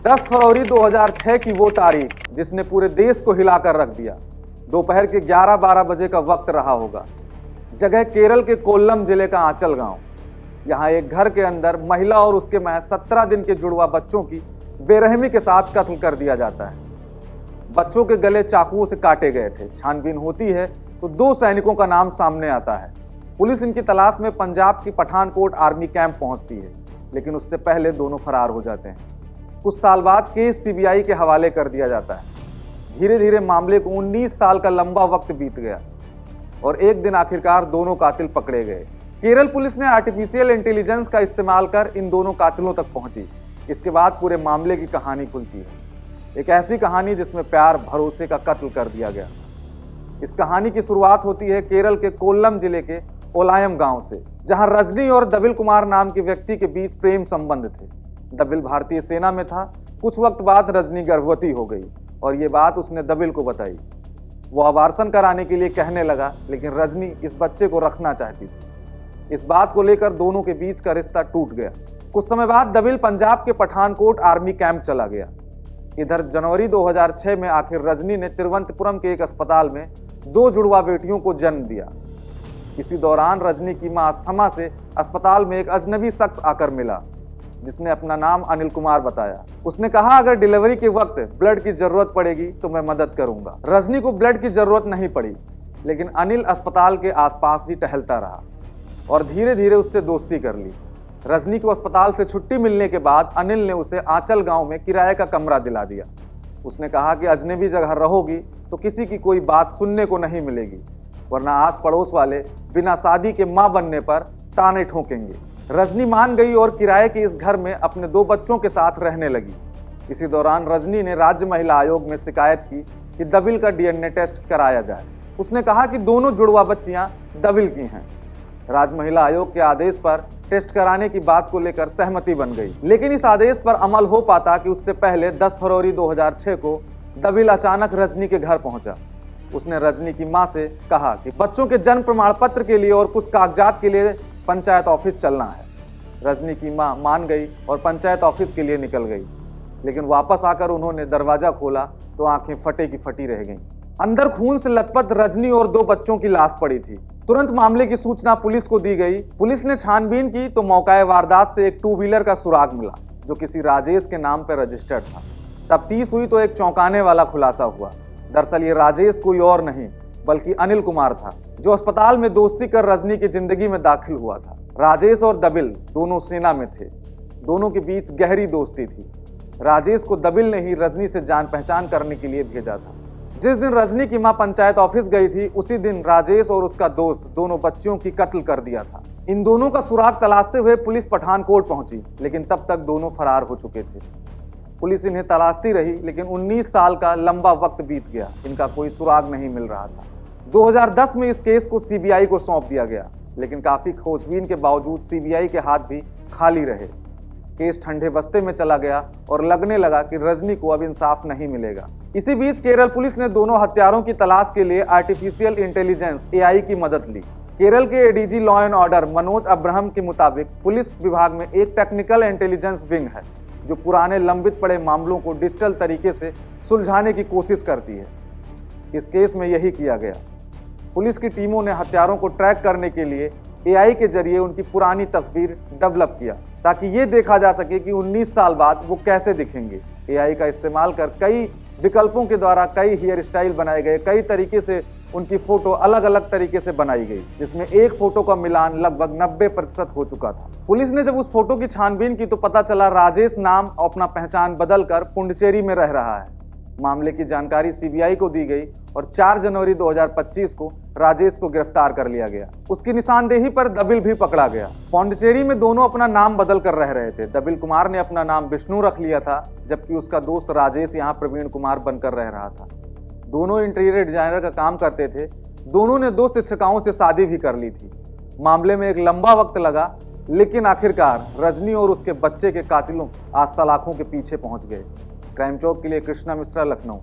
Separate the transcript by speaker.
Speaker 1: 10 फरवरी 2006 की वो तारीख जिसने पूरे देश को हिलाकर रख दिया। दोपहर के 11-12 बजे का वक्त रहा होगा। जगह केरल के कोल्लम जिले का आंचल गांव। यहाँ एक घर के अंदर महिला और उसके महज 17 दिन के जुड़वा बच्चों की बेरहमी के साथ कत्ल कर दिया जाता है। बच्चों के गले चाकुओं से काटे गए थे। छानबीन होती है तो 2 सैनिकों का नाम सामने आता है। पुलिस इनकी तलाश में पंजाब की पठानकोट आर्मी कैंप पहुंचती है, लेकिन उससे पहले दोनों फरार हो जाते हैं। कुछ साल बाद केस सीबीआई के हवाले कर दिया जाता है। धीरे धीरे मामले को 19 साल का लंबा वक्त बीत गया और एक दिन आखिरकार दोनों कातिल पकड़े गए। केरल पुलिस ने आर्टिफिशियल इंटेलिजेंस का इस्तेमाल कर इन दोनों कातिलों तक पहुंची। इसके बाद पूरे मामले की कहानी खुलती है, एक ऐसी कहानी जिसमें प्यार भरोसे का कत्ल कर दिया गया। इस कहानी की शुरुआत होती है केरल के कोल्लम जिले के ओलायम गांव से, जहां रजनी और दबिल कुमार नाम के व्यक्ति के बीच प्रेम संबंध थे। दबिल भारतीय सेना में था। कुछ वक्त बाद रजनी गर्भवती हो गई और ये बात उसने दबिल को बताई। वो अबार्सन कराने के लिए कहने लगा, लेकिन रजनी इस बच्चे को रखना चाहती थी। इस बात को लेकर दोनों के बीच का रिश्ता टूट गया। कुछ समय बाद दबिल पंजाब के पठानकोट आर्मी कैंप चला गया। इधर जनवरी 2006 में आखिर रजनी ने तिरुवनंतपुरम के एक अस्पताल में 2 जुड़वा बेटियों को जन्म दिया। इसी दौरान रजनी की मां अस्थमा से अस्पताल में एक अजनबी शख्स आकर मिला, जिसने अपना नाम अनिल कुमार बताया। उसने कहा, अगर डिलीवरी के वक्त ब्लड की जरूरत पड़ेगी तो मैं मदद करूंगा। रजनी को ब्लड की जरूरत नहीं पड़ी, लेकिन अनिल अस्पताल के आसपास ही टहलता रहा और धीरे धीरे उससे दोस्ती कर ली। रजनी को अस्पताल से छुट्टी मिलने के बाद अनिल ने उसे आंचल गांव में किराए का कमरा दिला दिया। उसने कहा कि अजनबी जगह रहोगी तो किसी की कोई बात सुनने को नहीं मिलेगी, वरना आस पड़ोस वाले बिना शादी के मां बनने पर ताने ठोकेंगे। रजनी मान गई और किराए के इस घर में अपने 2 बच्चों के साथ रहने लगी। इसी दौरान रजनी ने राज्य महिला आयोग में शिकायत की कि दबिल का डीएनए टेस्ट कराया जाए। उसने कहा कि दोनों जुड़वा बच्चियां दबिल की हैं। राज्य महिला आयोग के आदेश पर टेस्ट कराने की बात को लेकर सहमति बन गई, लेकिन इस आदेश पर अमल हो पाता कि उससे पहले 10 फरवरी 2006 को दबिल अचानक रजनी के घर पहुंचा। उसने रजनी की मां से कहा कि बच्चों के जन्म प्रमाण पत्र के लिए और कुछ कागजात के लिए पंचायत ऑफिस चलना है। रजनी की मां मान गई और पंचायत ऑफिस के लिए निकल गई, लेकिन वापस आकर उन्होंने दरवाजा खोला तो आंखें फटे की फटी रह गईं। अंदर खून से लथपथ रजनी और 2 बच्चों की लाश पड़ी थी। तुरंत मामले की सूचना पुलिस को दी गई। पुलिस ने छानबीन की तो मौका वारदात से एक 2 व्हीलर का सुराग मिला, जो किसी राजेश के नाम पर रजिस्टर्ड था। तफ्तीश हुई तो एक चौंकाने वाला खुलासा हुआ। दरअसल ये राजेश कोई और नहीं बल्कि अनिल कुमार था, जो अस्पताल में दोस्ती कर रजनी की जिंदगी में दाखिल हुआ था। राजेश और दबिल दोनों सेना में थे। दोनों के बीच गहरी दोस्ती थी। राजेश को दबिल ने ही रजनी से जान पहचान करने के लिए भेजा था। जिस दिन रजनी की मां पंचायत ऑफिस गई थी, उसी दिन राजेश और उसका दोस्त दोनों बच्चियों की कत्ल कर दिया था। इन दोनों का सुराग तलाशते हुए पुलिस पठानकोट पहुंची, लेकिन तब तक दोनों फरार हो चुके थे। पुलिस इन्हें तलाशती रही, लेकिन 19 साल का लंबा वक्त बीत गया। इनका कोई सुराग नहीं मिल रहा था। 2010 में इस केस को सीबीआई को सौंप दिया गया, लेकिन काफी खोजबीन के बावजूद सीबीआई के हाथ भी खाली रहे। केस ठंडे बस्ते में चला गया और लगने लगा कि रजनी को अब इंसाफ नहीं मिलेगा। इसी बीच केरल पुलिस ने दोनों हत्यारों की तलाश के लिए आर्टिफिशियल इंटेलिजेंस (एआई) की मदद ली। केरल के ADG law and order Manoj Abraham के मुताबिक पुलिस विभाग में एक टेक्निकल इंटेलिजेंस विंग है, जो पुराने लंबित पड़े मामलों को डिजिटल तरीके से सुलझाने की कोशिश करती है। इस केस में यही किया गया। पुलिस की टीमों ने हत्यारों को ट्रैक करने के लिए एआई के जरिए उनकी पुरानी तस्वीर डेवलप किया, ताकि ये देखा जा सके कि 19 साल बाद वो कैसे दिखेंगे। एआई का इस्तेमाल कर कई विकल्पों के द्वारा कई हेयर स्टाइल बनाए गए। कई तरीके से उनकी फोटो अलग अलग तरीके से बनाई गई, जिसमें एक फोटो का मिलान लगभग 90% हो चुका था। पुलिस ने जब उस फोटो की छानबीन की तो पता चला राजेश नाम अपना पहचान बदलकर पुंडचेरी में रह रहा है। मामले की जानकारी सीबीआई को दी गई और 4 जनवरी 2025 को राजेश को गिरफ्तार कर लिया गया। उसकी निशानदेही पर दबिल भी पकड़ा गया। पौंडचेरी में दोनों अपना नाम बदल कर रह रहे थे। दबिल कुमार ने अपना नाम विष्णु रख लिया था, जबकि उसका दोस्त राजेश यहाँ प्रवीण कुमार बनकर रह रहा था। दोनों इंटीरियर डिजाइनर का काम करते थे। दोनों ने 2 शिक्षिकाओं से शादी भी कर ली थी। मामले में एक लंबा वक्त लगा, लेकिन आखिरकार रजनी और उसके बच्चे के कातिलों आज सलाखों के पीछे पहुंच गए। क्राइम चौक के लिए कृष्णा मिश्रा, लखनऊ।